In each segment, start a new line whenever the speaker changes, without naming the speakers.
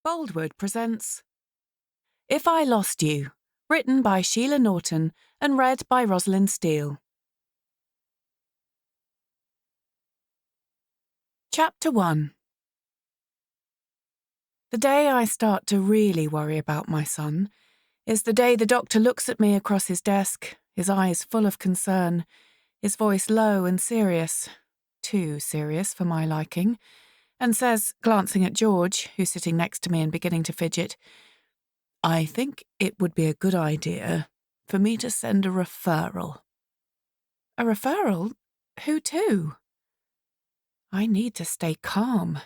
Boldwood presents If I Lost You, written by Sheila Norton and read by Rosalind Steele. Chapter 1. The day I start to really worry about my son is the day the doctor looks at me across his desk, his eyes full of concern, his voice low and serious, too serious for my liking, and says, glancing at George, who's sitting next to me and beginning to fidget, "I think it would be a good idea for me to send a referral." A referral? Who to? I need to stay calm.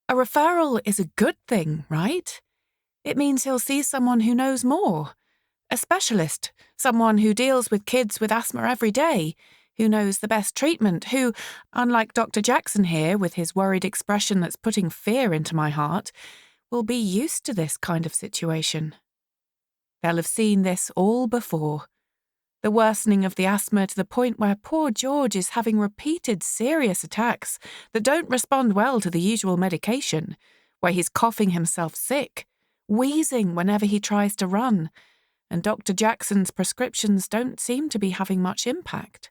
A referral is a good thing, right? It means he'll see someone who knows more. A specialist, someone who deals with kids with asthma every day, who knows the best treatment, who, unlike Dr. Jackson here with his worried expression that's putting fear into my heart, will be used to this kind of situation. They'll have seen this all before. The worsening of the asthma to the point where poor George is having repeated serious attacks that don't respond well to the usual medication, where he's coughing himself sick, wheezing whenever he tries to run, and Dr. Jackson's prescriptions don't seem to be having much impact.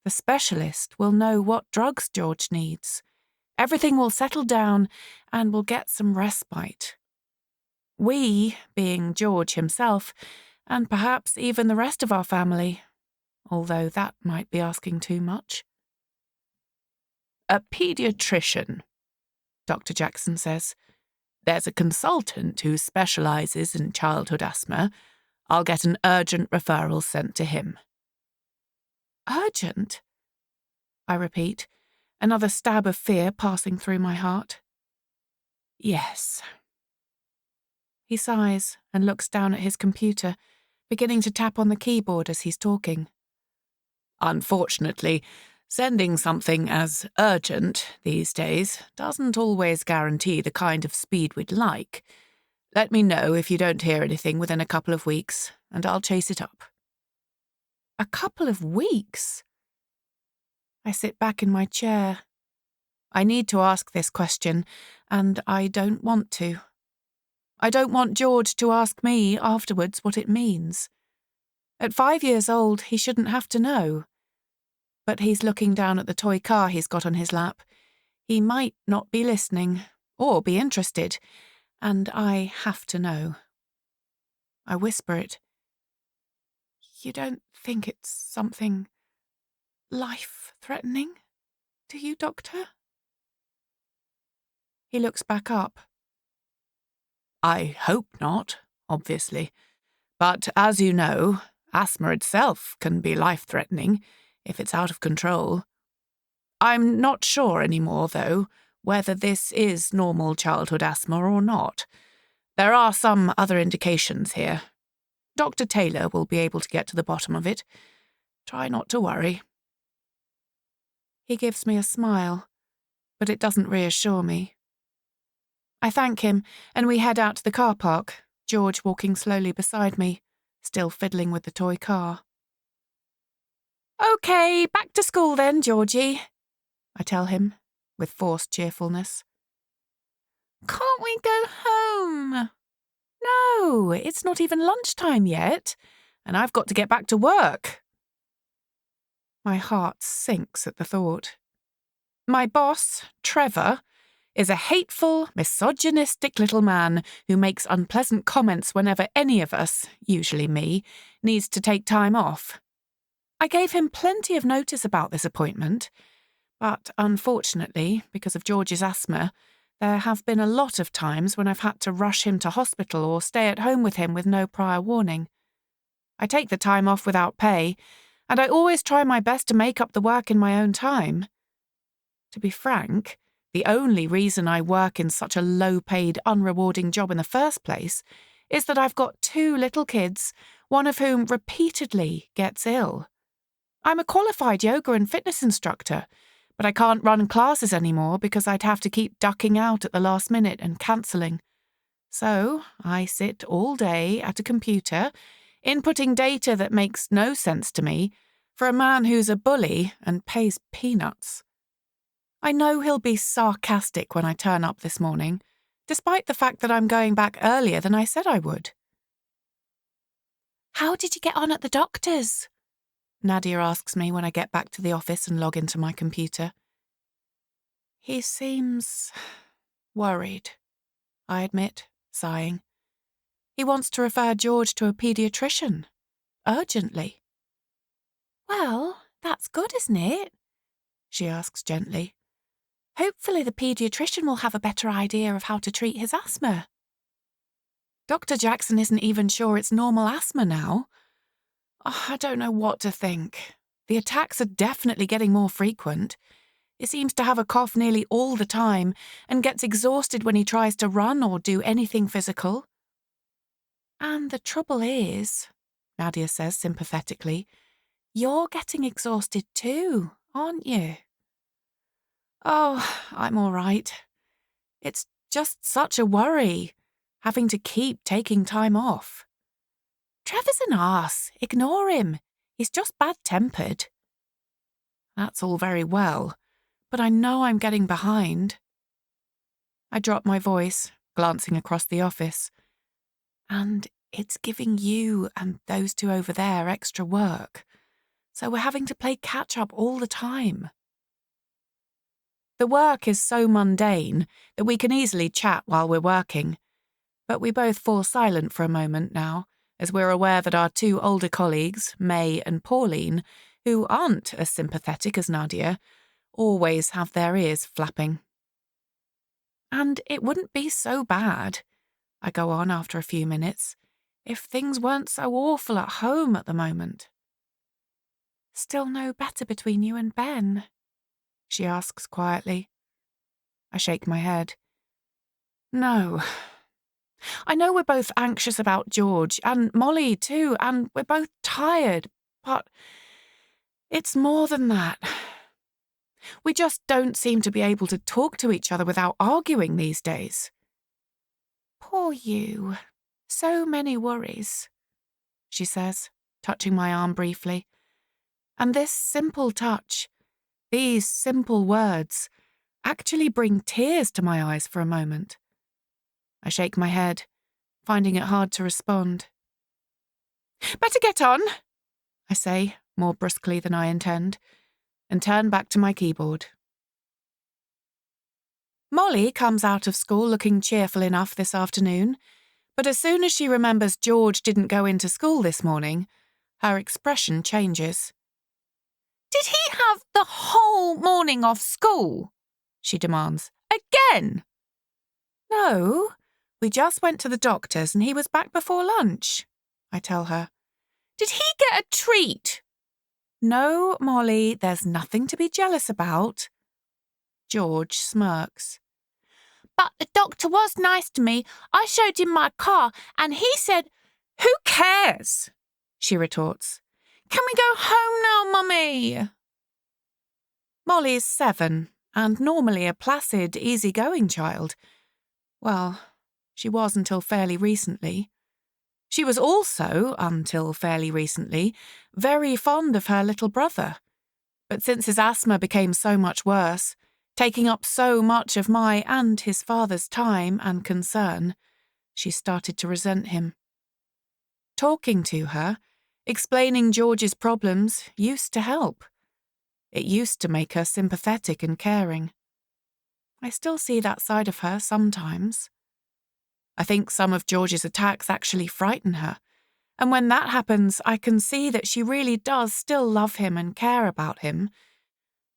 The specialist will know what drugs George needs. Everything will settle down and we'll get some respite. We, being George himself, and perhaps even the rest of our family, although that might be asking too much. "A paediatrician," Dr. Jackson says. "There's a consultant who specialises in childhood asthma. I'll get an urgent referral sent to him." Urgent? I repeat, another stab of fear passing through my heart. Yes. He sighs and looks down at his computer, beginning to tap on the keyboard as he's talking. "Unfortunately, sending something as urgent these days doesn't always guarantee the kind of speed we'd like. Let me know if you don't hear anything within a couple of weeks, and I'll chase it up." A couple of weeks? I sit back in my chair. I need to ask this question, and I don't want to. I don't want George to ask me afterwards what it means. At 5 years old, he shouldn't have to know. But he's looking down at the toy car he's got on his lap. He might not be listening, or be interested, and I have to know. I whisper it. "You don't think it's something life-threatening, do you, Doctor?" He looks back up. "I hope not, obviously. But as you know, asthma itself can be life-threatening if it's out of control. I'm not sure anymore, though, whether this is normal childhood asthma or not. There are some other indications here. Dr. Taylor will be able to get to the bottom of it. Try not to worry." He gives me a smile, but it doesn't reassure me. I thank him, and we head out to the car park, George walking slowly beside me, still fiddling with the toy car. "Okay, back to school then, Georgie," I tell him, with forced cheerfulness. "Can't we go home?" "No, it's not even lunchtime yet, and I've got to get back to work." My heart sinks at the thought. My boss, Trevor, is a hateful, misogynistic little man who makes unpleasant comments whenever any of us, usually me, needs to take time off. I gave him plenty of notice about this appointment, but unfortunately, because of George's asthma, there have been a lot of times when I've had to rush him to hospital or stay at home with him with no prior warning. I take the time off without pay, and I always try my best to make up the work in my own time. To be frank, the only reason I work in such a low-paid, unrewarding job in the first place is that I've got 2 little kids, one of whom repeatedly gets ill. I'm a qualified yoga and fitness instructor, but I can't run classes anymore because I'd have to keep ducking out at the last minute and cancelling. So I sit all day at a computer, inputting data that makes no sense to me, for a man who's a bully and pays peanuts. I know he'll be sarcastic when I turn up this morning, despite the fact that I'm going back earlier than I said I would.
How did you get on at the doctor's?
Nadia asks me when I get back to the office and log into my computer. He seems worried, I admit, sighing. He wants to refer George to a paediatrician, urgently.
Well, that's good, isn't it?
She asks gently.
Hopefully the paediatrician will have a better idea of how to treat his asthma.
Dr. Jackson isn't even sure it's normal asthma now. Oh, I don't know what to think. The attacks are definitely getting more frequent. He seems to have a cough nearly all the time and gets exhausted when he tries to run or do anything physical.
And the trouble is,
Nadia says sympathetically,
you're getting exhausted too, aren't you?
Oh, I'm all right. It's just such a worry, having to keep taking time off.
Trevor's an arse. Ignore him. He's just bad-tempered.
That's all very well, but I know I'm getting behind. I drop my voice, glancing across the office. And it's giving you and those two over there extra work, so we're having to play catch-up all the time. The work is so mundane that we can easily chat while we're working, but we both fall silent for a moment now, as we're aware that our two older colleagues, May and Pauline, who aren't as sympathetic as Nadia, always have their ears flapping. And it wouldn't be so bad, I go on after a few minutes, if things weren't so awful at home at the moment.
Still no better between you and Ben?
She asks quietly. I shake my head. No. I know we're both anxious about George, and Molly too, and we're both tired, but it's more than that. We just don't seem to be able to talk to each other without arguing these days.
Poor you. So many worries,
she says, touching my arm briefly. And this simple touch, these simple words, actually bring tears to my eyes for a moment. I shake my head, finding it hard to respond. Better get on, I say, more brusquely than I intend, and turn back to my keyboard. Molly comes out of school looking cheerful enough this afternoon, but as soon as she remembers George didn't go into school this morning, her expression changes.
Did he have the whole morning off school? She demands. Again?
No, we just went to the doctor's and he was back before lunch, I tell her.
Did he get a treat?
No, Molly, there's nothing to be jealous about. George smirks.
But the doctor was nice to me. I showed him my car and he said, "Who cares?" she retorts. "Can we go home now, Mummy?"
Molly's 7 and normally a placid, easygoing child. Well, she was until fairly recently. She was also, until fairly recently, very fond of her little brother. But since his asthma became so much worse, taking up so much of my and his father's time and concern, she started to resent him. Talking to her, explaining George's problems, used to help. It used to make her sympathetic and caring. I still see that side of her sometimes. I think some of George's attacks actually frighten her, and when that happens, I can see that she really does still love him and care about him.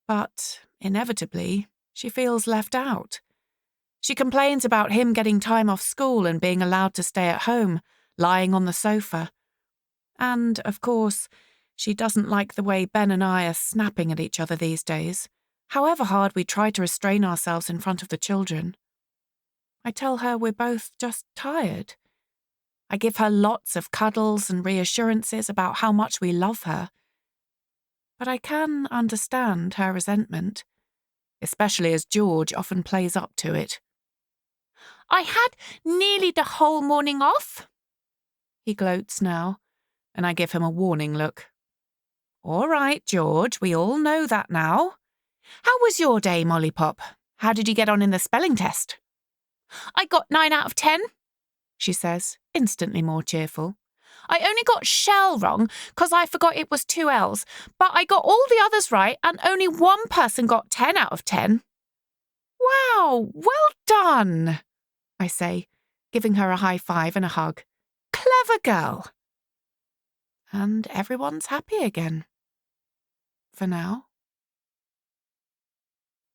But, inevitably, she feels left out. She complains about him getting time off school and being allowed to stay at home, lying on the sofa. And, of course, she doesn't like the way Ben and I are snapping at each other these days, however hard we try to restrain ourselves in front of the children. I tell her we're both just tired. I give her lots of cuddles and reassurances about how much we love her. But I can understand her resentment, especially as George often plays up to it.
"I had nearly the whole morning off,"
he gloats now, and I give him a warning look. All right, George, we all know that now. How was your day, Molly Pop? How did you get on in the spelling test?
I got 9 out of 10, she says, instantly more cheerful. I only got shell wrong because I forgot it was 2 L's, but I got all the others right and only one person got 10 out of 10.
Wow, well done, I say, giving her a high five and a hug. Clever girl. And everyone's happy again. For now.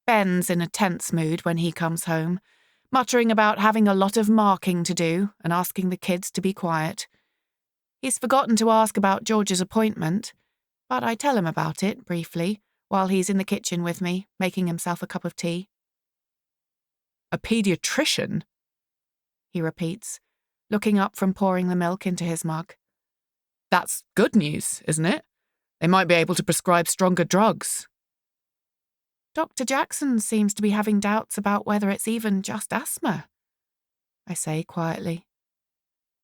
Ben's in a tense mood when he comes home, muttering about having a lot of marking to do and asking the kids to be quiet. He's forgotten to ask about George's appointment, but I tell him about it, briefly, while he's in the kitchen with me, making himself a cup of tea.
A paediatrician?
He repeats, looking up from pouring the milk into his mug.
That's good news, isn't it? They might be able to prescribe stronger drugs.
Dr. Jackson seems to be having doubts about whether it's even just asthma, I say quietly.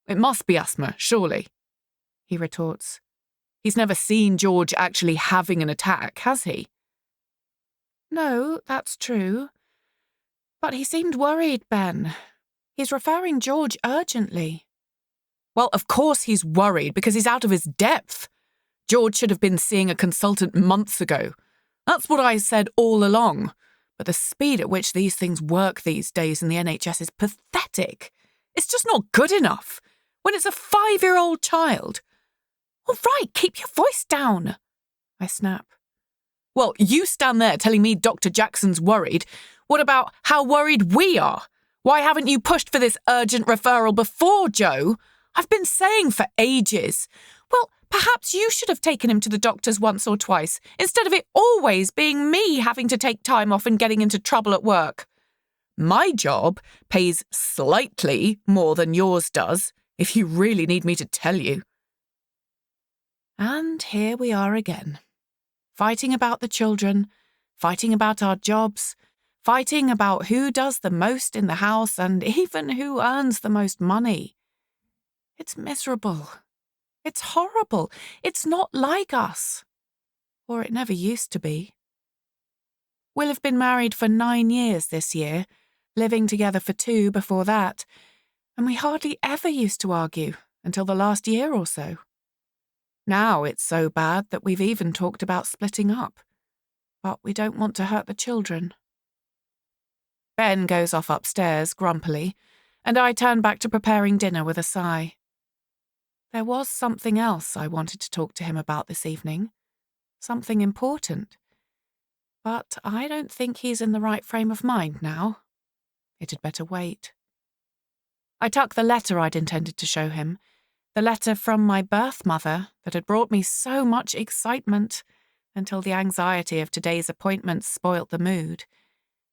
It must be asthma, surely, he retorts. He's never seen George actually having an attack, has he?
No, that's true. But he seemed worried, Ben. He's referring George urgently.
Well, of course he's worried because he's out of his depth. George should have been seeing a consultant months ago. That's what I said all along. But the speed at which these things work these days in the NHS is pathetic. It's just not good enough. When it's a 5-year-old child.
All right, keep your voice down, I snap.
Well, you stand there telling me Dr. Jackson's worried. What about how worried we are? Why haven't you pushed for this urgent referral before, Joe? I've been saying for ages.
Well, perhaps you should have taken him to the doctors once or twice, instead of it always being me having to take time off and getting into trouble at work.
My job pays slightly more than yours does, if you really need me to tell you.
And here we are again. Fighting about the children, fighting about our jobs, fighting about who does the most in the house and even who earns the most money. It's miserable. It's horrible. It's not like us. Or it never used to be. We'll have been married for 9 years this year, living together for 2 before that, and we hardly ever used to argue until the last year or so. Now it's so bad that we've even talked about splitting up, but we don't want to hurt the children. Ben goes off upstairs grumpily, and I turn back to preparing dinner with a sigh. There was something else I wanted to talk to him about this evening, something important. But I don't think he's in the right frame of mind now. It had better wait. I tuck the letter I'd intended to show him, the letter from my birth mother that had brought me so much excitement until the anxiety of today's appointment spoilt the mood,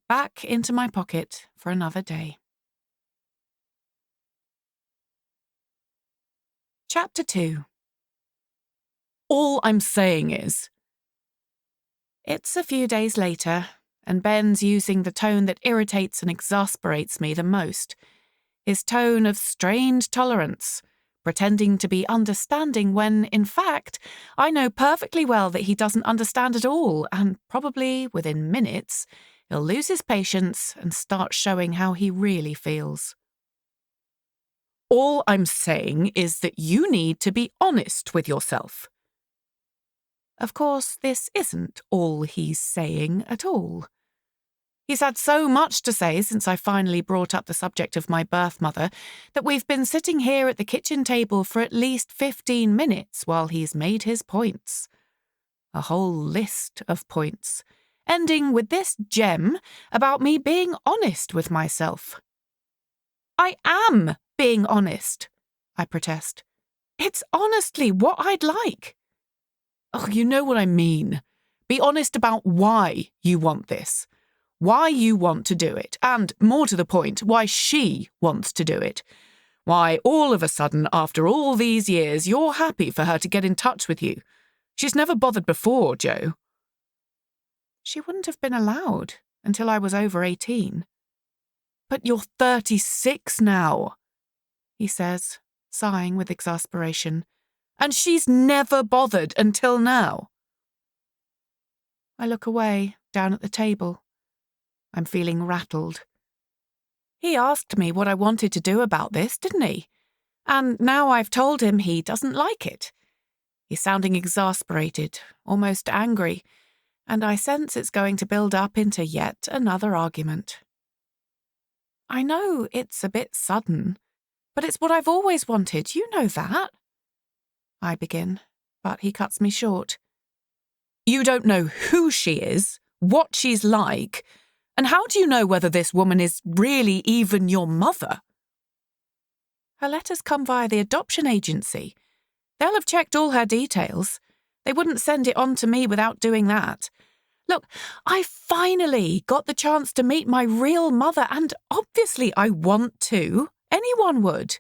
back into my pocket for another day. Chapter 2.
All I'm saying is...
It's a few days later, and Ben's using the tone that irritates and exasperates me the most, his tone of strained tolerance, pretending to be understanding when, in fact, I know perfectly well that he doesn't understand at all, and probably, within minutes, he'll lose his patience and start showing how he really feels.
All I'm saying is that you need to be honest with yourself.
Of course, this isn't all he's saying at all. He's had so much to say since I finally brought up the subject of my birth mother that we've been sitting here at the kitchen table for at least 15 minutes while he's made his points. A whole list of points, ending with this gem about me being honest with myself. I am being honest, I protest. It's honestly what I'd like.
Oh, you know what I mean. Be honest about why you want this. Why you want to do it, and, more to the point, why she wants to do it. Why, all of a sudden, after all these years, you're happy for her to get in touch with you. She's never bothered before, Joe.
She wouldn't have been allowed until I was over 18.
But you're 36 now,
he says, sighing with exasperation.
And she's never bothered until now.
I look away, down at the table. I'm feeling rattled. He asked me what I wanted to do about this, didn't he? And now I've told him he doesn't like it. He's sounding exasperated, almost angry, and I sense it's going to build up into yet another argument. I know it's a bit sudden, but it's what I've always wanted, you know that. I begin, but he cuts me short.
You don't know who she is, what she's like, and how do you know whether this woman is really even your mother?
Her letters come via the adoption agency. They'll have checked all her details. They wouldn't send it on to me without doing that. Look, I finally got the chance to meet my real mother, and obviously I want to. Anyone would.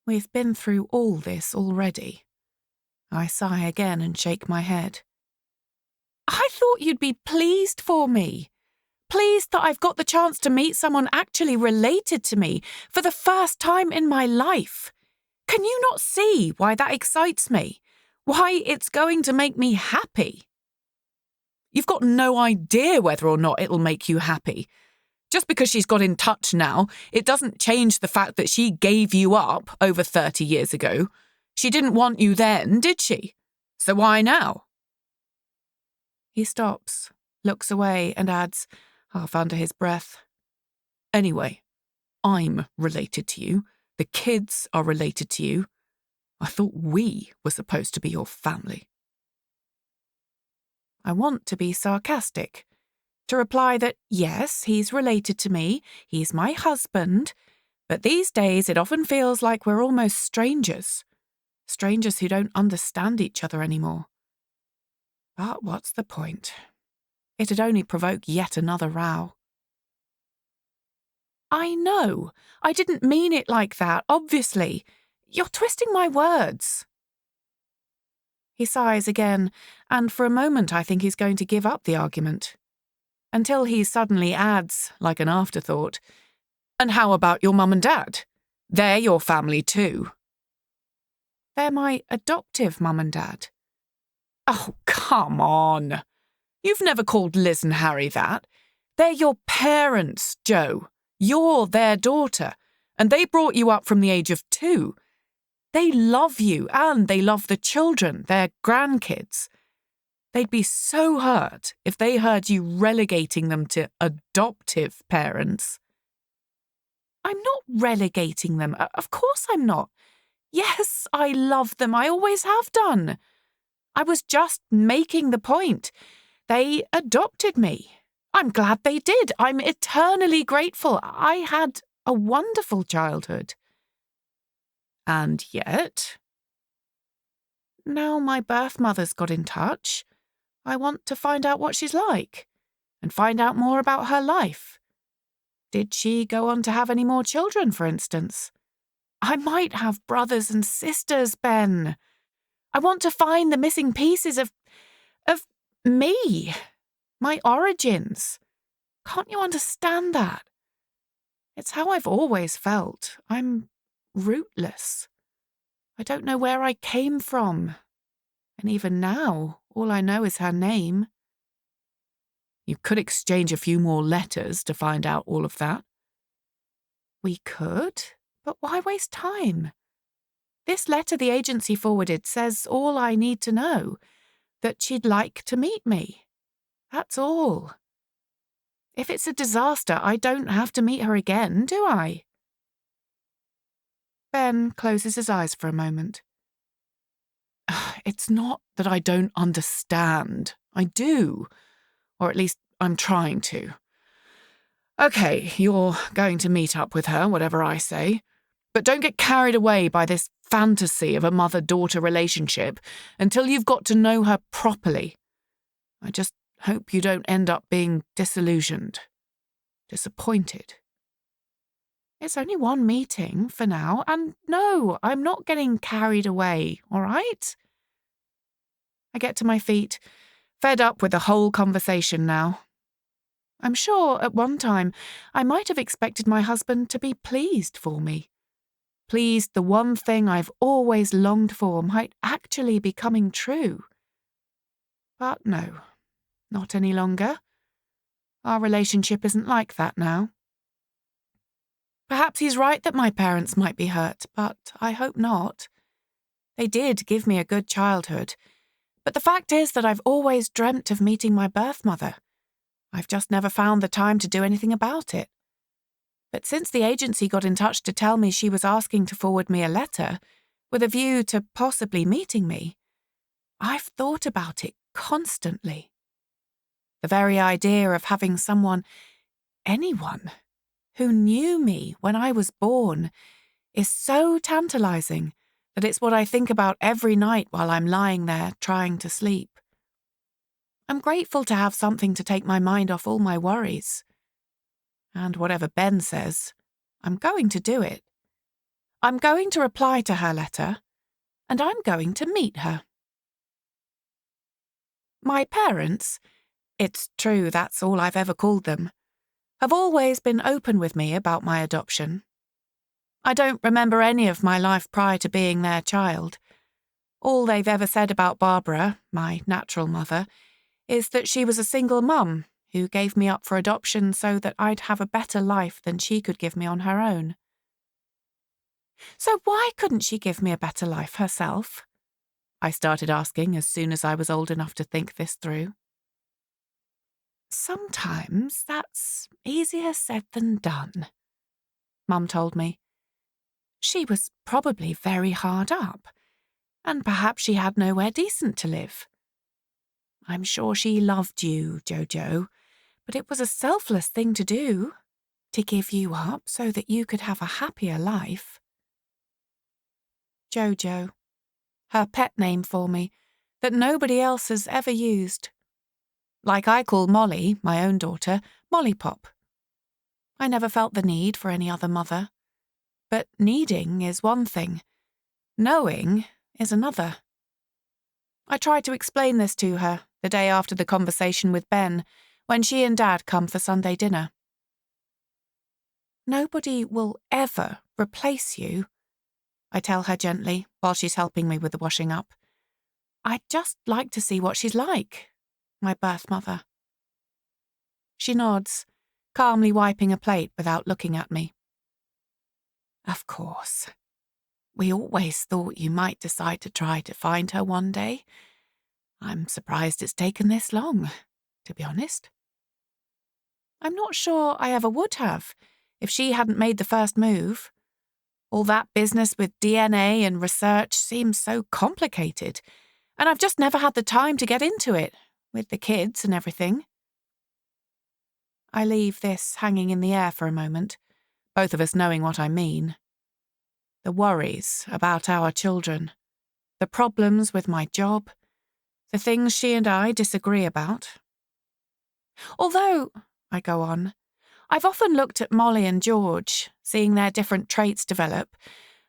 We've been through all this already. I sigh again and shake my head. I thought you'd be pleased for me. Pleased that I've got the chance to meet someone actually related to me for the first time in my life. Can you not see why that excites me? Why it's going to make me happy?
You've got no idea whether or not it'll make you happy. Just because she's got in touch now, it doesn't change the fact that she gave you up over 30 years ago. She didn't want you then, did she? So why now?
He stops, looks away, and adds, half under his breath,
Anyway, I'm related to you. The kids are related to you. I thought we were supposed to be your family.
I want to be sarcastic, to reply that yes, he's related to me, he's my husband, but these days it often feels like we're almost strangers. Strangers who don't understand each other anymore. But what's the point? It'd only provoke yet another row. I know. I didn't mean it like that, obviously. You're twisting my words. He sighs again, and for a moment I think he's going to give up the argument. Until he suddenly adds, like an afterthought,
And how about your mum and dad? They're your family too.
They're my adoptive mum and dad.
Oh, come on. You've never called Liz and Harry that. They're your parents, Joe. You're their daughter, and they brought you up from the age of 2. They love you, and they love the children, their grandkids. They'd be so hurt if they heard you relegating them to adoptive parents.
I'm not relegating them. Of course I'm not. Yes, I love them. I always have done. I was just making the point. They adopted me. I'm glad they did. I'm eternally grateful. I had a wonderful childhood.
And yet?
Now my birth mother's got in touch, I want to find out what she's like and find out more about her life. Did she go on to have any more children, for instance? I might have brothers and sisters, Ben. I want to find the missing pieces of me, my origins. Can't you understand that? It's how I've always felt. I'm rootless. I don't know where I came from. And even now, all I know is her name.
You could exchange a few more letters to find out all of that.
We could, but why waste time? This letter the agency forwarded says all I need to know, that she'd like to meet me. That's all. If it's a disaster, I don't have to meet her again, do I? Ben closes his eyes for a moment.
It's not that I don't understand. I do. Or at least I'm trying to. Okay, you're going to meet up with her, whatever I say. But don't get carried away by this fantasy of a mother-daughter relationship until you've got to know her properly. I just hope you don't end up being disillusioned, disappointed.
It's only one meeting for now, and no, I'm not getting carried away, all right? I get to my feet, fed up with the whole conversation now. I'm sure at one time I might have expected my husband to be pleased for me. Pleased the one thing I've always longed for might actually be coming true. But no, not any longer. Our relationship isn't like that now. Perhaps he's right that my parents might be hurt, but I hope not. They did give me a good childhood, but the fact is that I've always dreamt of meeting my birth mother. I've just never found the time to do anything about it. But since the agency got in touch to tell me she was asking to forward me a letter, with a view to possibly meeting me, I've thought about it constantly. The very idea of having someone, anyone, who knew me when I was born is so tantalizing that it's what I think about every night while I'm lying there trying to sleep. I'm grateful to have something to take my mind off all my worries. And whatever Ben says, I'm going to do it. I'm going to reply to her letter, and I'm going to meet her. My parents, it's true that's all I've ever called them, have always been open with me about my adoption. I don't remember any of my life prior to being their child. All they've ever said about Barbara, my natural mother, is that she was a single mum who gave me up for adoption so that I'd have a better life than she could give me on her own. So why couldn't she give me a better life herself? I started asking as soon as I was old enough to think this through. Sometimes that's easier said than done, Mum told me. She was probably very hard up, and perhaps she had nowhere decent to live. I'm sure she loved you, Jojo, but it was a selfless thing to do, to give you up so that you could have a happier life. Jojo, her pet name for me, that nobody else has ever used. Like I call Molly, my own daughter, Molly Pop. I never felt the need for any other mother. But needing is one thing. Knowing is another. I tried to explain this to her the day after the conversation with Ben, when she and Dad come for Sunday dinner. Nobody will ever replace you, I tell her gently while she's helping me with the washing up. I'd just like to see what she's like, my birth mother. She nods, calmly wiping a plate without looking at me. Of course. We always thought you might decide to try to find her one day. I'm surprised it's taken this long, to be honest. I'm not sure I ever would have, if she hadn't made the first move. All that business with DNA and research seems so complicated, and I've just never had the time to get into it, with the kids and everything. I leave this hanging in the air for a moment, both of us knowing what I mean. The worries about our children, the problems with my job, the things she and I disagree about. Although, I go on, I've often looked at Molly and George, seeing their different traits develop,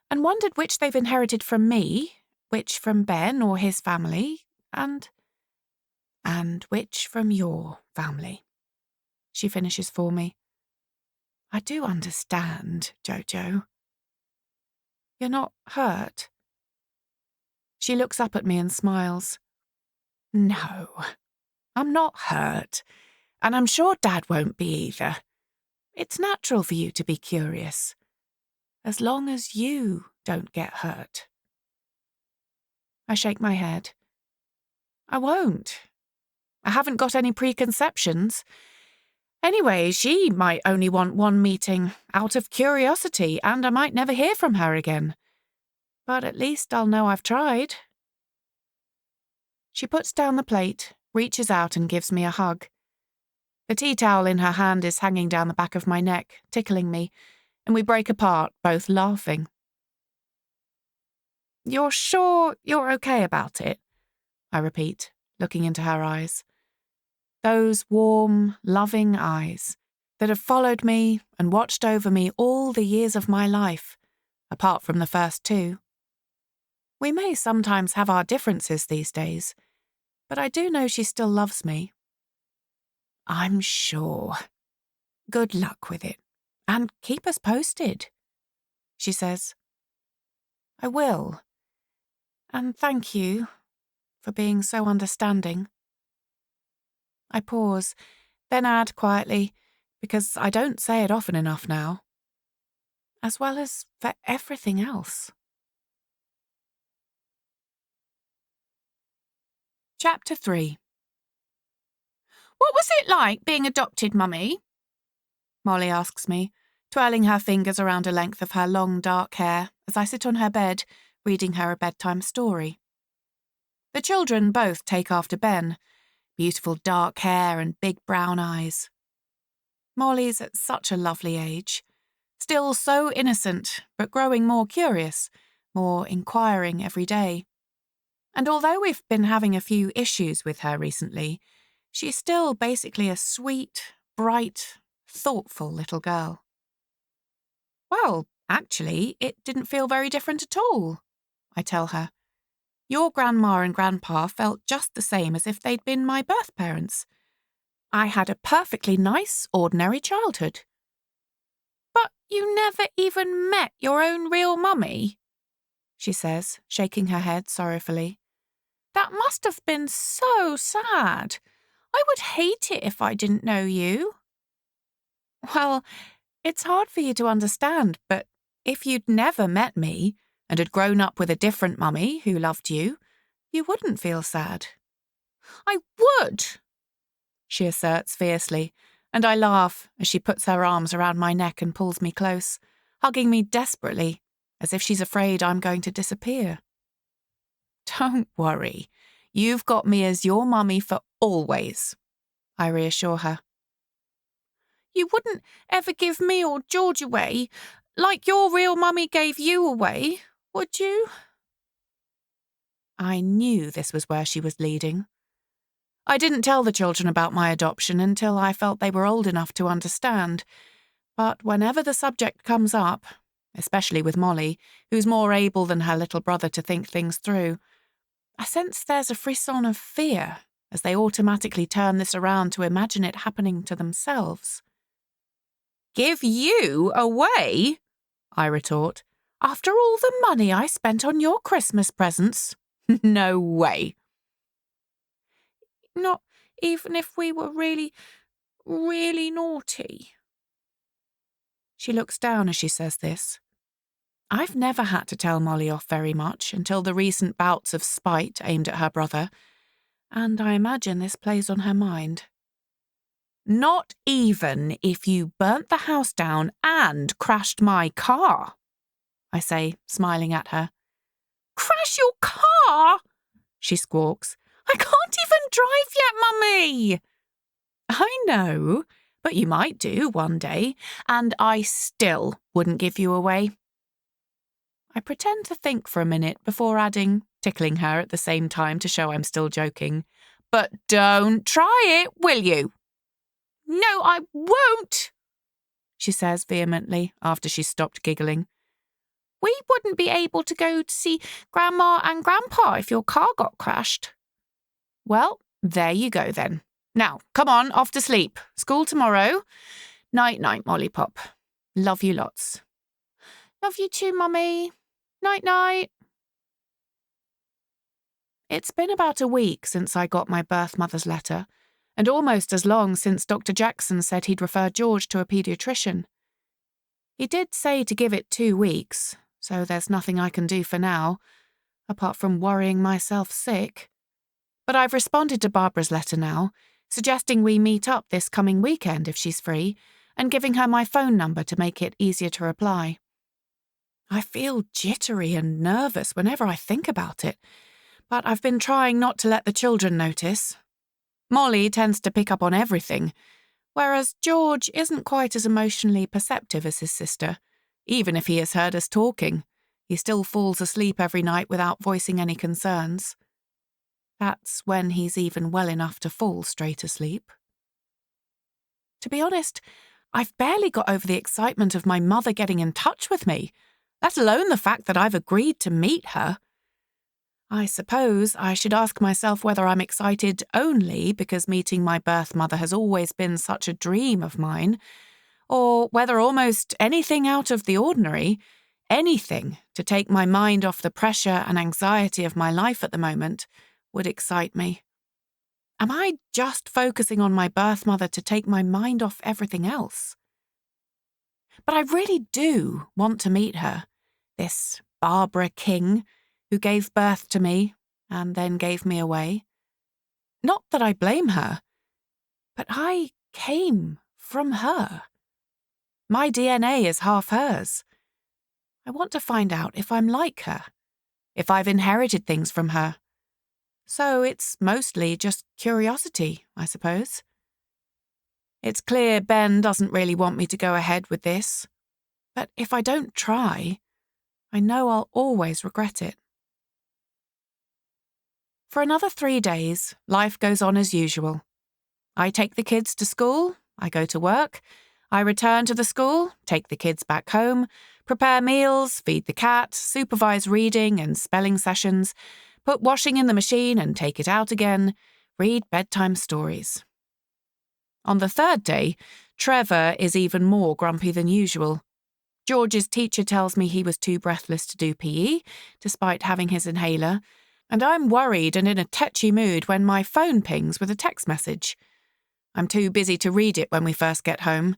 and wondered which they've inherited from me, which from Ben or his family, and which from your family. She finishes for me. I do understand, Jojo. You're not hurt? She looks up at me and smiles. No, I'm not hurt, and I'm sure Dad won't be either. It's natural for you to be curious, as long as you don't get hurt. I shake my head. I won't. I haven't got any preconceptions. Anyway, she might only want one meeting, out of curiosity, and I might never hear from her again. But at least I'll know I've tried. She puts down the plate, reaches out and gives me a hug. The tea towel in her hand is hanging down the back of my neck, tickling me, and we break apart, both laughing. You're sure you're okay about it? I repeat, looking into her eyes. Those warm, loving eyes that have followed me and watched over me all the years of my life, apart from the first two. We may sometimes have our differences these days, but I do know she still loves me. I'm sure. Good luck with it, and keep us posted, she says. I will. And thank you for being so understanding. I pause, then add quietly, because I don't say it often enough now. as well as for everything else. Chapter 3.
What was it like being adopted, Mummy?
Molly asks me, twirling her fingers around a length of her long dark hair as I sit on her bed, reading her a bedtime story. The children both take after Ben, beautiful dark hair and big brown eyes. Molly's at such a lovely age, still so innocent, but growing more curious, more inquiring every day. And although we've been having a few issues with her recently, she's still basically a sweet, bright, thoughtful little girl. Well, actually, it didn't feel very different at all, I tell her. Your grandma and grandpa felt just the same as if they'd been my birth parents. I had a perfectly nice, ordinary childhood.
But you never even met your own real mummy,
she says, shaking her head sorrowfully.
That must have been so sad. I would hate it if I didn't know you.
Well, it's hard for you to understand, but if you'd never met me and had grown up with a different mummy who loved you, you wouldn't feel sad.
I would,
she asserts fiercely, and I laugh as she puts her arms around my neck and pulls me close, hugging me desperately, as if she's afraid I'm going to disappear. Don't worry, you've got me as your mummy for always, I reassure her.
You wouldn't ever give me or George away, like your real mummy gave you away, would you?
I knew this was where she was leading. I didn't tell the children about my adoption until I felt they were old enough to understand, but whenever the subject comes up, especially with Molly, who's more able than her little brother to think things through, I sense there's a frisson of fear as they automatically turn this around to imagine it happening to themselves.
Give you away? I retort. After all the money I spent on your Christmas presents?
No way.
Not even if we were really, really naughty.
She looks down as she says this. I've never had to tell Molly off very much until the recent bouts of spite aimed at her brother, and I imagine this plays on her mind.
Not even if you burnt the house down and crashed my car, I say, smiling at her. Crash your car? She squawks. I can't even drive yet, Mummy.
I know, but you might do one day, and I still wouldn't give you away. I pretend to think for a minute before adding, tickling her at the same time to show I'm still joking,
but don't try it, will you? No, I won't, she says vehemently after she's stopped giggling. We wouldn't be able to go to see Grandma and Grandpa if your car got crashed.
Well, there you go then. Now, come on, off to sleep. School tomorrow. Night-night, Molly Pop. Love you lots.
Love you too, Mummy. Night-night.
It's been about a week since I got my birth mother's letter, and almost as long since Dr. Jackson said he'd refer George to a paediatrician. He did say to give it 2 weeks, so there's nothing I can do for now, apart from worrying myself sick. But I've responded to Barbara's letter now, suggesting we meet up this coming weekend if she's free, and giving her my phone number to make it easier to reply. I feel jittery and nervous whenever I think about it, but I've been trying not to let the children notice. Molly tends to pick up on everything, whereas George isn't quite as emotionally perceptive as his sister. Even if he has heard us talking, he still falls asleep every night without voicing any concerns. That's when he's even well enough to fall straight asleep. To be honest, I've barely got over the excitement of my mother getting in touch with me, let alone the fact that I've agreed to meet her. I suppose I should ask myself whether I'm excited only because meeting my birth mother has always been such a dream of mine, or whether almost anything out of the ordinary, anything to take my mind off the pressure and anxiety of my life at the moment, would excite me. Am I just focusing on my birth mother to take my mind off everything else? But I really do want to meet her, this Barbara King, who gave birth to me and then gave me away. Not that I blame her, but I came from her. My DNA is half hers. I want to find out if I'm like her, if I've inherited things from her. So it's mostly just curiosity, I suppose. It's clear Ben doesn't really want me to go ahead with this, but if I don't try, I know I'll always regret it. For another 3 days, life goes on as usual. I take the kids to school, I go to work, I return to the school, take the kids back home, prepare meals, feed the cat, supervise reading and spelling sessions, put washing in the machine and take it out again, read bedtime stories. On the 3rd day, Trevor is even more grumpy than usual. George's teacher tells me he was too breathless to do PE, despite having his inhaler, and I'm worried and in a tetchy mood when my phone pings with a text message. I'm too busy to read it when we first get home,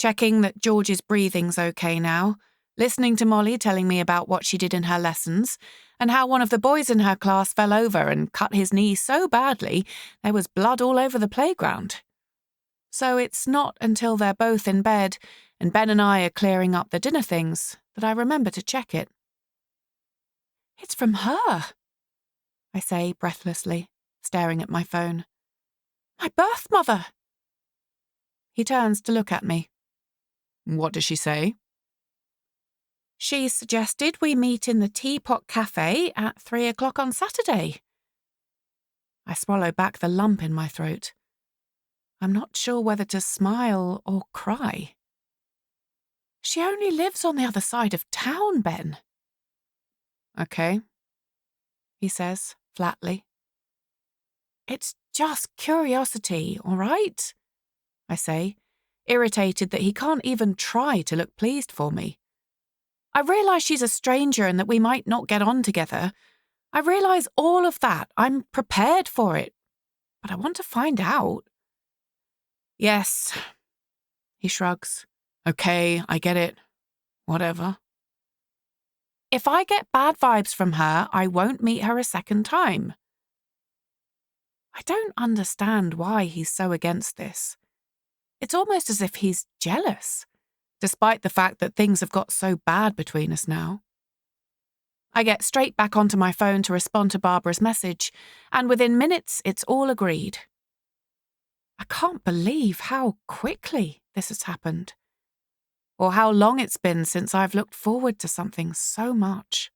checking that George's breathing's okay now, listening to Molly telling me about what she did in her lessons, and how one of the boys in her class fell over and cut his knee so badly there was blood all over the playground. So it's not until they're both in bed and Ben and I are clearing up the dinner things that I remember to check it. It's from her, I say breathlessly, staring at my phone. My birth mother. He turns to look at me.
What does she say?
She suggested we meet in the Teapot Cafe at 3 o'clock on Saturday. I swallow back the lump in my throat. I'm not sure whether to smile or cry. She only lives on the other side of town, Ben.
Okay,
he says flatly. It's just curiosity, all right? I say, irritated that he can't even try to look pleased for me. I realise she's a stranger and that we might not get on together. I realise all of that. I'm prepared for it. But I want to find out. Yes, he shrugs.
Okay, I get it. Whatever.
If I get bad vibes from her, I won't meet her a second time. I don't understand why he's so against this. It's almost as if he's jealous, despite the fact that things have got so bad between us now. I get straight back onto my phone to respond to Barbara's message, and within minutes it's all agreed. I can't believe how quickly this has happened, or how long it's been since I've looked forward to something so much.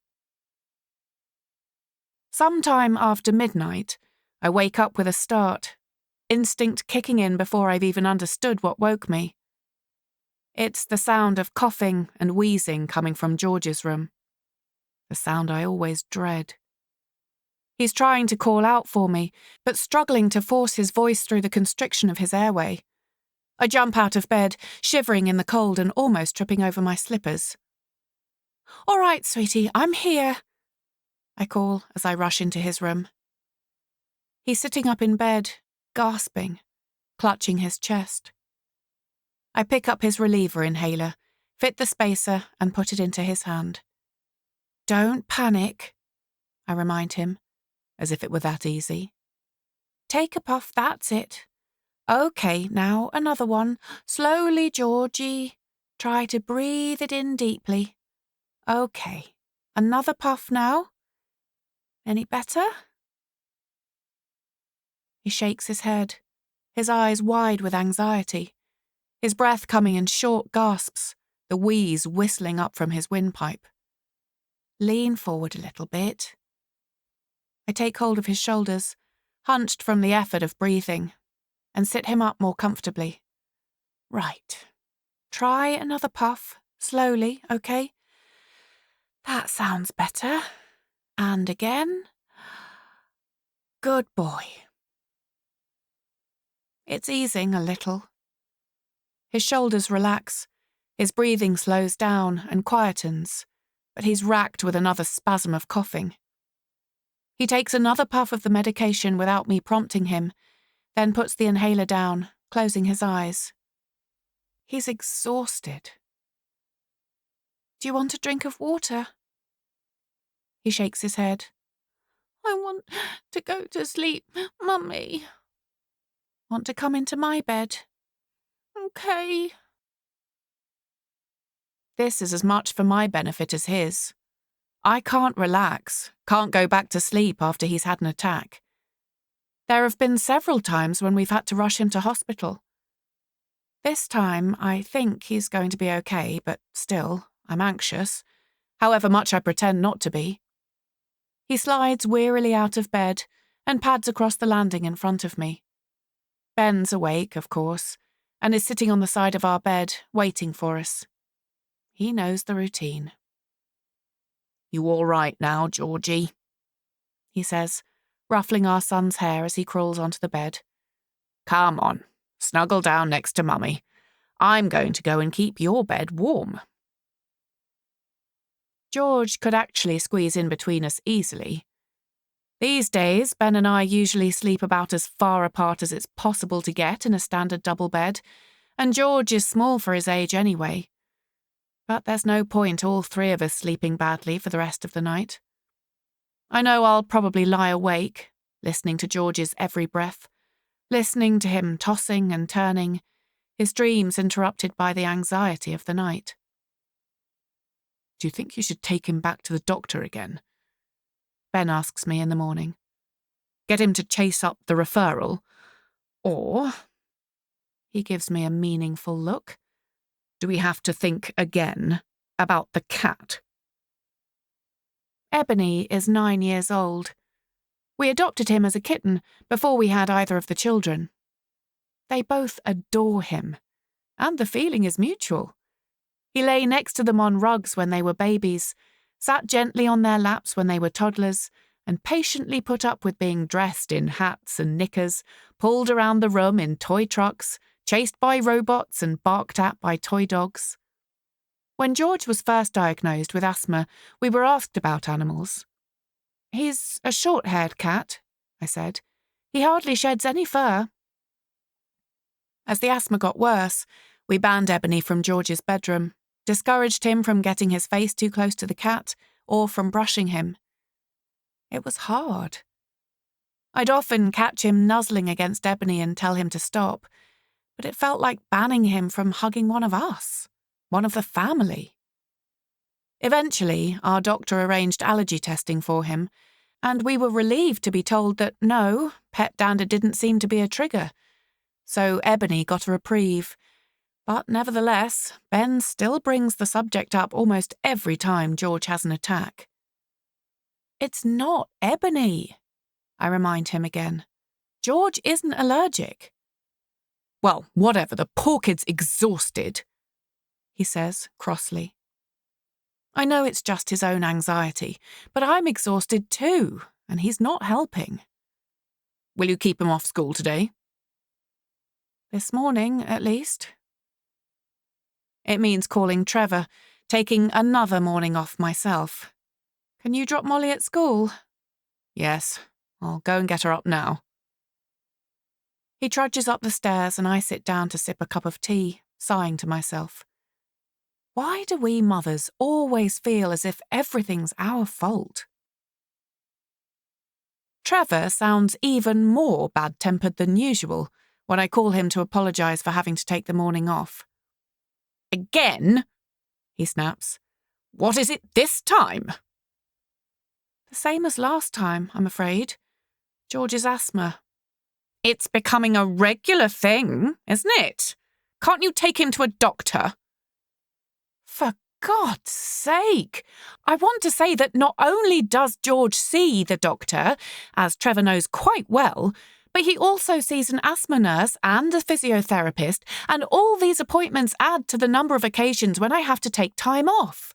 Sometime after midnight, I wake up with a start, instinct kicking in before I've even understood what woke me. It's the sound of coughing and wheezing coming from George's room. The sound I always dread. He's trying to call out for me, but struggling to force his voice through the constriction of his airway. I jump out of bed, shivering in the cold and almost tripping over my slippers. All right, sweetie, I'm here, I call as I rush into his room. He's sitting up in bed, gasping, clutching his chest. I pick up his reliever inhaler, fit the spacer, and put it into his hand. Don't panic, I remind him, as if it were that easy. Take a puff, that's it. Okay, now another one. Slowly, Georgie. Try to breathe it in deeply. Okay, another puff now. Any better? He shakes his head, his eyes wide with anxiety, his breath coming in short gasps, the wheeze whistling up from his windpipe. Lean forward a little bit. I take hold of his shoulders, hunched from the effort of breathing, and sit him up more comfortably. Right. Try another puff, slowly, okay? That sounds better. And again. Good boy. It's easing a little. His shoulders relax, his breathing slows down and quietens, but he's racked with another spasm of coughing. He takes another puff of the medication without me prompting him, then puts the inhaler down, closing his eyes. He's exhausted.
Do you want a drink of water? He shakes his head. I want to go to sleep, Mummy. Want to come into my bed? Okay.
This is as much for my benefit as his. I can't relax, can't go back to sleep after he's had an attack. There have been several times when we've had to rush him to hospital. This time, I think he's going to be okay, but still, I'm anxious, however much I pretend not to be. He slides wearily out of bed and pads across the landing in front of me. Ben's awake, of course, and is sitting on the side of our bed, waiting for us. He knows the routine. You all right now, Georgie? He says, ruffling our son's hair as he crawls onto the bed. Come on, snuggle down next to Mummy. I'm going to go and keep your bed warm. George could actually squeeze in between us easily. These days, Ben and I usually sleep about as far apart as it's possible to get in a standard double bed, and George is small for his age anyway. But there's no point all three of us sleeping badly for the rest of the night. I know I'll probably lie awake, listening to George's every breath, listening to him tossing and turning, his dreams interrupted by the anxiety of the night. Do you think you should take him back to the doctor again? Ben asks me in the morning. Get him to chase up the referral. Or, he gives me a meaningful look, do we have to think again about the cat? Ebony is 9 years old. We adopted him as a kitten before we had either of the children. They both adore him, and the feeling is mutual. He lay next to them on rugs when they were babies, sat gently on their laps when they were toddlers, and patiently put up with being dressed in hats and knickers, pulled around the room in toy trucks, chased by robots and barked at by toy dogs. When George was first diagnosed with asthma, we were asked about animals. He's a short-haired cat, I said. He hardly sheds any fur. As the asthma got worse, we banned Ebony from George's bedroom, discouraged him from getting his face too close to the cat or from brushing him. It was hard. I'd often catch him nuzzling against Ebony and tell him to stop, but it felt like banning him from hugging one of us, one of the family. Eventually, our doctor arranged allergy testing for him, and we were relieved to be told that no, pet dander didn't seem to be a trigger. So Ebony got a reprieve. But nevertheless, Ben still brings the subject up almost every time George has an attack. It's not Ebony, I remind him again. George isn't allergic. Well, whatever, the poor kid's exhausted, he says crossly. I know it's just his own anxiety, but I'm exhausted too, and he's not helping. Will you keep him off school today? This morning, at least. It means calling Trevor, taking another morning off myself. Can you drop Molly at school? Yes, I'll go and get her up now. He trudges up the stairs and I sit down to sip a cup of tea, sighing to myself. Why do we mothers always feel as if everything's our fault? Trevor sounds even more bad-tempered than usual when I call him to apologise for having to take the morning off. Again? He snaps. What is it this time? The same as last time, I'm afraid. George's asthma. It's becoming a regular thing, isn't it? Can't you take him to a doctor? For God's sake! I want to say that not only does George see the doctor, as Trevor knows quite well, but he also sees an asthma nurse and a physiotherapist, and all these appointments add to the number of occasions when I have to take time off.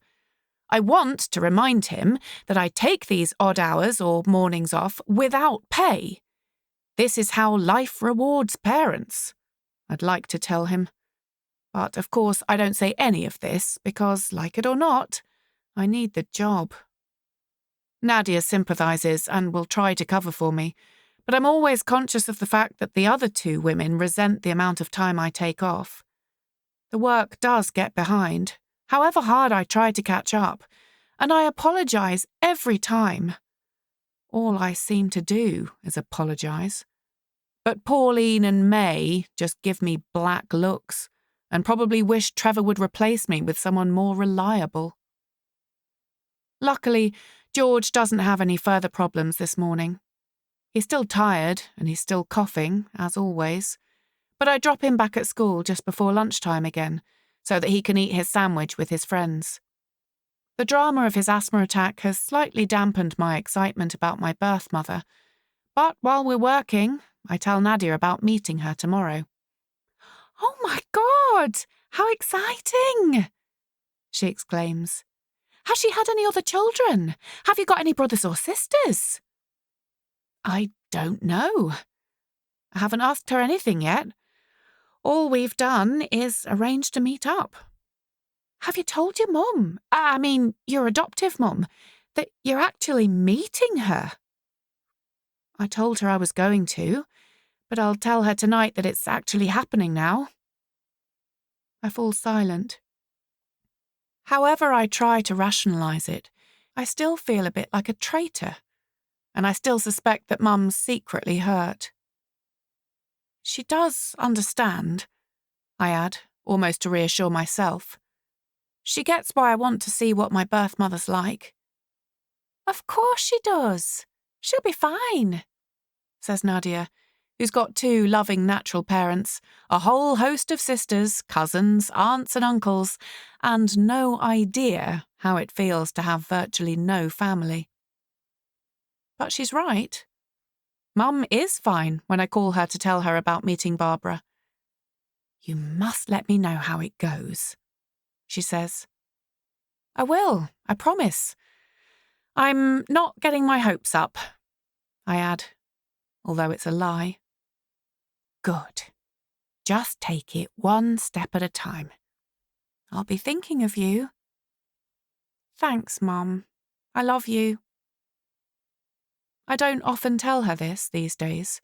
I want to remind him that I take these odd hours or mornings off without pay. This is how life rewards parents, I'd like to tell him. But, of course, I don't say any of this because, like it or not, I need the job. Nadia sympathises and will try to cover for me, but I'm always conscious of the fact that the other two women resent the amount of time I take off. The work does get behind,
however hard I try to catch up, and I apologise every time. All I seem to do is apologise. But Pauline and May just give me black looks and probably wish Trevor would replace me with someone more reliable. Luckily, George doesn't have any further problems this morning. He's still tired and he's still coughing, as always, but I drop him back at school just before lunchtime again so that he can eat his sandwich with his friends. The drama of his asthma attack has slightly dampened my excitement about my birth mother, but while we're working, I tell Nadia about meeting her tomorrow.
"Oh my God! How exciting!" she exclaims. "Has she had any other children? Have you got any brothers or sisters?"
I don't know. I haven't asked her anything yet. All we've done is arrange to meet up.
Have you told your mum, your adoptive mum, that you're actually meeting her?
I told her I was going to, but I'll tell her tonight that it's actually happening now. I fall silent. However I try to rationalise it, I still feel a bit like a traitor, and I still suspect that Mum's secretly hurt. She does understand, I add, almost to reassure myself. She gets why I want to see what my birth mother's like.
"Of course she does. She'll be fine,"
says Nadia, who's got 2 loving natural parents, a whole host of sisters, cousins, aunts and uncles, and no idea how it feels to have virtually no family. But she's right. Mum is fine when I call her to tell her about meeting Barbara. "You must let me know how it goes," she says. "I will, I promise. I'm not getting my hopes up," I add, although it's a lie. "Good. Just take it one step at a time. I'll be thinking of you." "Thanks, Mum. I love you." I don't often tell her this these days.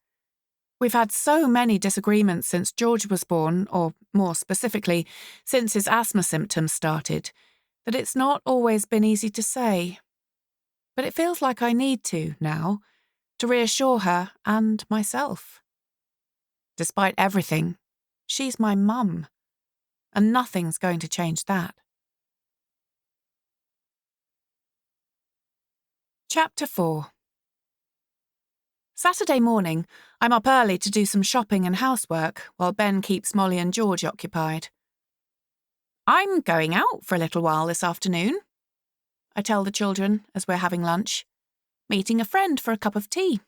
We've had so many disagreements since George was born, or more specifically, since his asthma symptoms started, that it's not always been easy to say. But it feels like I need to now, to reassure her and myself. Despite everything, she's my mum, and nothing's going to change that. Chapter 4. Saturday morning, I'm up early to do some shopping and housework while Ben keeps Molly and George occupied. "I'm going out for a little while this afternoon," I tell the children as we're having lunch, "meeting a friend for a cup of tea."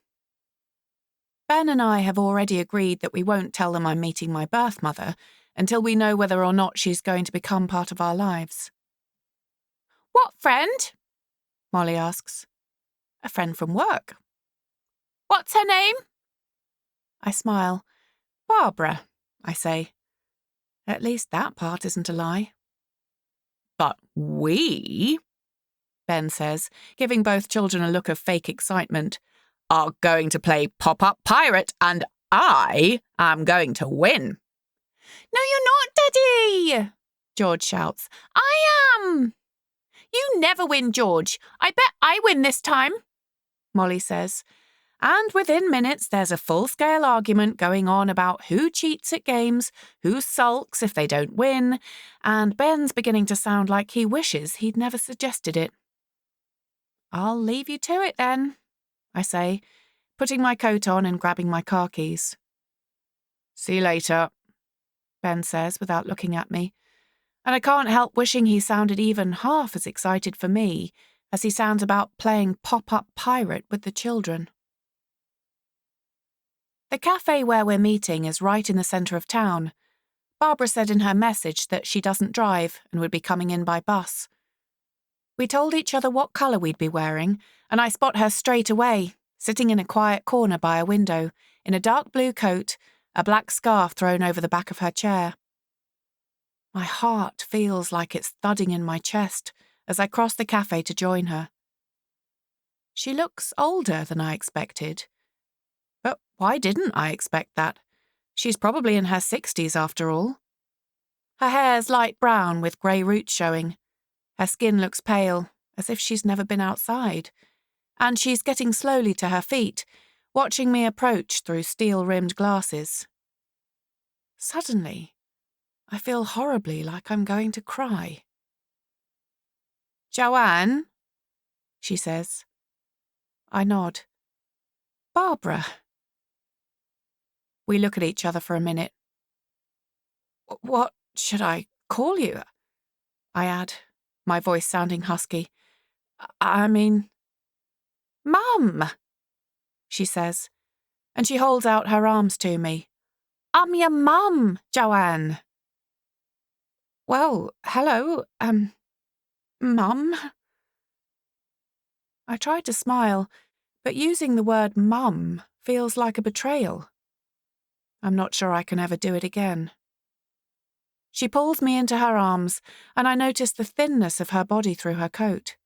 Ben and I have already agreed that we won't tell them I'm meeting my birth mother until we know whether or not she's going to become part of our lives.
"What friend?"
Molly asks. "A friend from work."
"What's her name?"
I smile. "Barbara," I say. At least that part isn't a lie. "But we," Ben says, giving both children a look of fake excitement, "are going to play pop-up pirate and I am going to win."
"No, you're not, Daddy!" George shouts. "I am!" "You never win, George. I bet I win this time,"
Molly says. And within minutes there's a full-scale argument going on about who cheats at games, who sulks if they don't win, and Ben's beginning to sound like he wishes he'd never suggested it. "I'll leave you to it then," I say, putting my coat on and grabbing my car keys. "See you later," Ben says without looking at me, and I can't help wishing he sounded even half as excited for me as he sounds about playing pop-up pirate with the children. The cafe where we're meeting is right in the centre of town. Barbara said in her message that she doesn't drive and would be coming in by bus. We told each other what colour we'd be wearing, and I spot her straight away, sitting in a quiet corner by a window, in a dark blue coat, a black scarf thrown over the back of her chair. My heart feels like it's thudding in my chest as I cross the cafe to join her. She looks older than I expected. But why didn't I expect that? She's probably in her 60s after all. Her hair's light brown with grey roots showing. Her skin looks pale, as if she's never been outside. And she's getting slowly to her feet, watching me approach through steel-rimmed glasses. Suddenly, I feel horribly like I'm going to cry. "Joanne?" she says. I nod. "Barbara." We look at each other for a minute. "What should I call you?" I add, my voice sounding husky. I mean... "Mum," she says, and she holds out her arms to me. "I'm your mum, Joanne." "Well, hello, Mum." I try to smile, but using the word mum feels like a betrayal. I'm not sure I can ever do it again. She pulls me into her arms, and I notice the thinness of her body through her coat.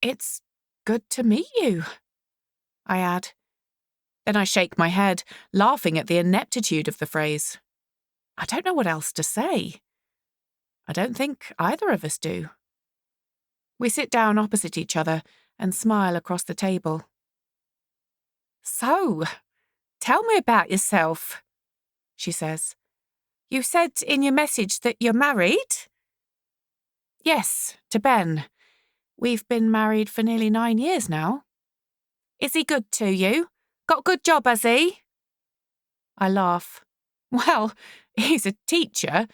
"It's good to meet you," I add. Then I shake my head, laughing at the ineptitude of the phrase. I don't know what else to say. I don't think either of us do. We sit down opposite each other and smile across the table. "So, tell me about yourself," she says. "You said in your message that you're married?" "Yes, to Ben. We've been married for nearly 9 years now." "Is he good to you? Got a good job, has he?" I laugh. "Well, he's a teacher.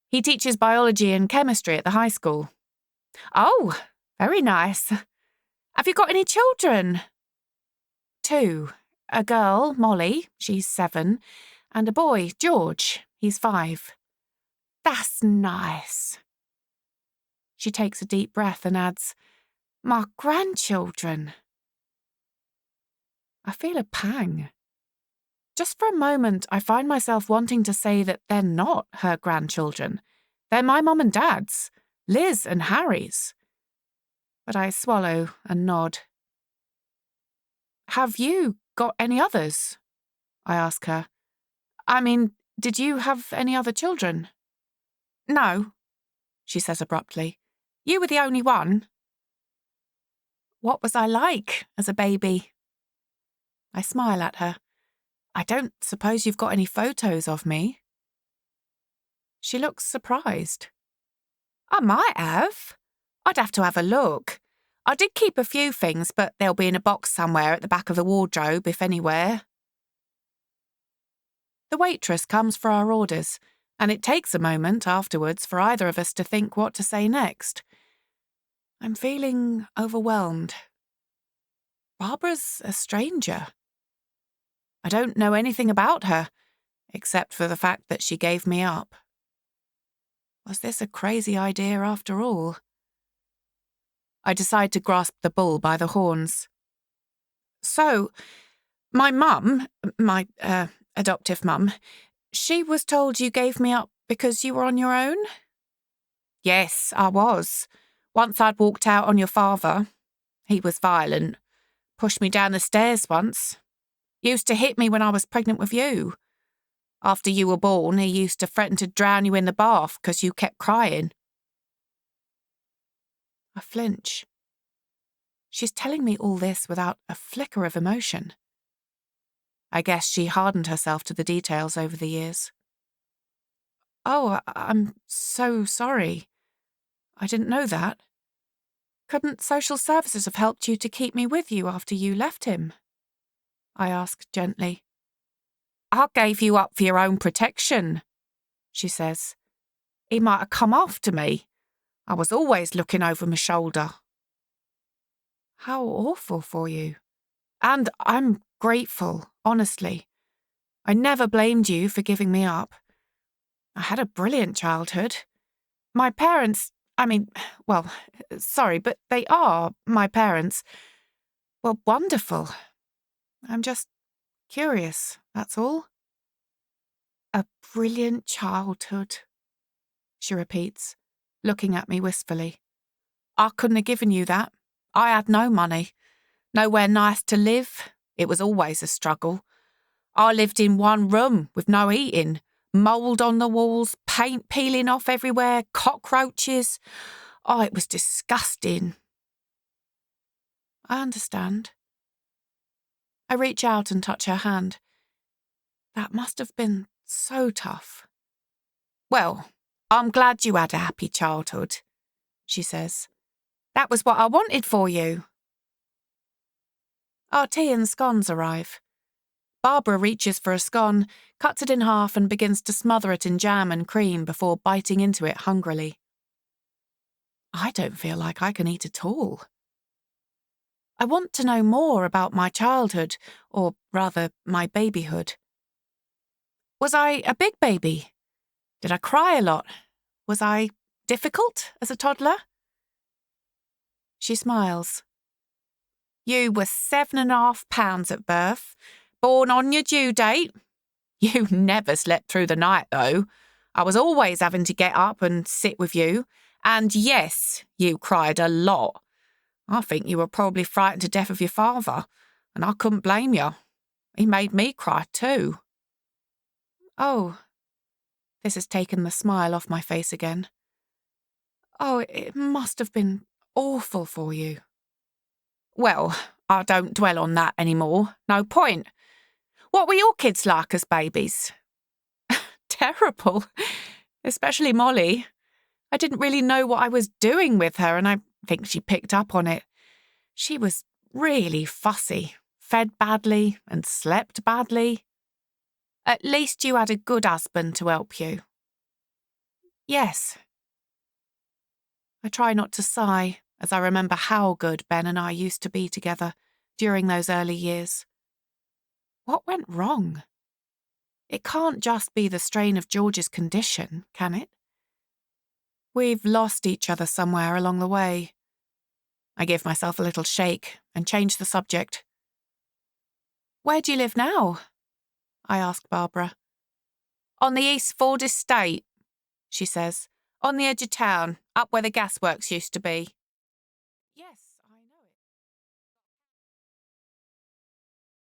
He teaches biology and chemistry at the high school." "Oh, very nice. Have you got any children?" "2. A girl, Molly, she's 7, and a boy, George, he's 5. "That's nice." She takes a deep breath and adds, "My grandchildren." I feel a pang. Just for a moment, I find myself wanting to say that they're not her grandchildren. They're my mum and dad's, Liz and Harry's. But I swallow and nod. "Have you got any others?" I ask her. I mean, did you have any other children? "No," she says abruptly. "You were the only one." What was I like as a baby? I smile at her. "I don't suppose you've got any photos of me?" She looks surprised. "I might have. I'd have to have a look. I did keep a few things, but they'll be in a box somewhere at the back of the wardrobe, if anywhere." The waitress comes for our orders, and it takes a moment afterwards for either of us to think what to say next. I'm feeling overwhelmed. Barbara's a stranger. I don't know anything about her, except for the fact that she gave me up. Was this a crazy idea after all? I decide to grasp the bull by the horns. "So, my mum, my adoptive mum, she was told you gave me up because you were on your own?" "Yes, I was. Once I'd walked out on your father. He was violent. Pushed me down the stairs once. Used to hit me when I was pregnant with you. After you were born, he used to threaten to drown you in the bath because you kept crying." I flinch. She's telling me all this without a flicker of emotion. I guess she hardened herself to the details over the years. "Oh, I'm so sorry. I didn't know that. Couldn't social services have helped you to keep me with you after you left him?" I asked gently. "I gave you up for your own protection," she says. "He might have come after me. I was always looking over my shoulder." How awful for you. And I'm grateful, honestly. I never blamed you for giving me up. I had a brilliant childhood. My parents, sorry, but they are my parents. Well, wonderful. I'm just curious, that's all. "A brilliant childhood," she repeats, looking at me wistfully. "I couldn't have given you that. I had no money. Nowhere nice to live. It was always a struggle. I lived in one room with no heating,
Mould on the walls, paint peeling off everywhere, cockroaches. Oh, it was disgusting.
I understand. I reach out and touch her hand. That must have been so tough.
Well, I'm glad you had a happy childhood, she says. That was what I wanted for you.
Our tea and scones arrive. Barbara reaches for a scone, cuts it in half and begins to smother it in jam and cream before biting into it hungrily. I don't feel like I can eat at all. I want to know more about my childhood, or rather, my babyhood. Was I a big baby? Did I cry a lot? Was I difficult as a toddler? She smiles.
You were 7.5 pounds at birth, born on your due date. You never slept through the night, though. I was always having to get up and sit with you. And yes, you cried a lot. I think you were probably frightened to death of your father, and I couldn't blame you. He made me cry too.
Oh, this has taken the smile off my face again. Oh, it must have been awful for you.
Well, I don't dwell on that anymore. No point. What were your kids like as babies?
Terrible. Especially Molly. I didn't really know what I was doing with her, and I think she picked up on it. She was really fussy, fed badly and slept badly.
At least you had a good husband to help you.
Yes. I try not to sigh as I remember how good Ben and I used to be together during those early years. What went wrong? It can't just be the strain of George's condition, can it? We've lost each other somewhere along the way. I give myself a little shake and change the subject. Where do you live now? I ask Barbara.
On the East Ford estate, she says. On the edge of town, up where the gasworks used to be.